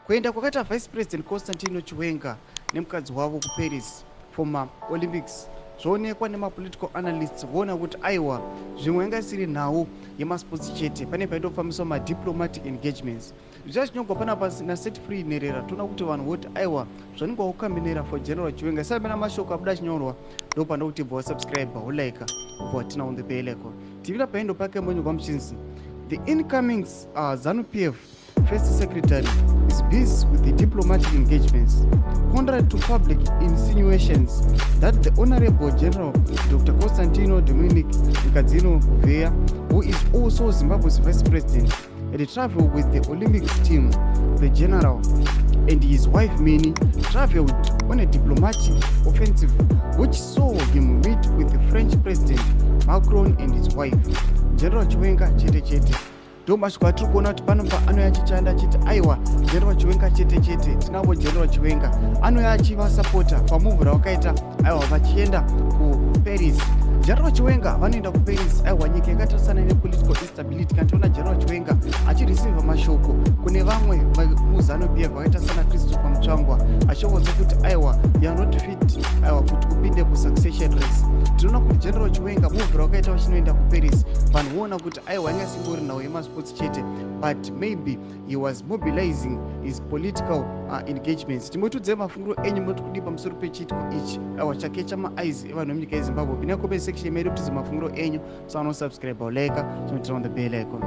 kuenda kwakaita Vice President Constantino Chiwenga nemukadzi wavo kuParis former Olympics zvoonekwa nemapolitical analysts voona kuti aiwa zvimwe yanga isiri nhau yemasports chete, pane paitofambiswa madiplomatic engagements. Zvichachinyorwa panapa naSet Free Nherera toona kuti vanhu voti aiwa zvanenge wakukambinera for General Chiwenga. Saka pana mashoko abuda achinyorwa ndopanda kuti bva wasubscribe ulike ubva watina on the bell icon. Tivira paindo pake monyogwa muchinzi the incoming ZANU-PF First Secretary is busy with the diplomatic engagements, contrary to public insinuations that the Honorable General Dr. Constantino Dominic Nkadzino Kuveya, who is also Zimbabwe's Vice President, had traveled with the Olympics team. The General and his wife Minnie traveled on a diplomatic offensive which saw him meet with the French President Macron and his wife. General Chiwenga chete chete. Ndomashoko atiri kuona kuti panapa anouya achichanda achiti aiwa General Chiwenga chete chete. Tinavo General Chiwenga anouya achivasapota pamuvhu rawakaita aiwa vachienda kuParis. General Chiwenga vanoenda kuParis aiwa nyika yakatarisana nepolitical instability. Kana tiona General Chiwenga achireceiva mashoko kune vamwe muZANU-PF vakaita sana Christopher Mutsvangwa achiudza kuti aiwa you are not fit aiwa kuti upinde kusuccession race. Tinoona kuti General Chiwenga muvhu rawakaita vachinoenda kuParis vanhu voona kuti aiwa yanga isingori nhau yemasports chete, but maybe he was mobilizing his political engagements. Timotudze mafungiro enyu moti kudi pamusoro pechiitiko ichi aiwa chake chamaeyes evanhu vemunyika yeZimbabwe. Pinda comment section medu kuti mafungiro enyu, so subscribe ulike, turn on the bell icon.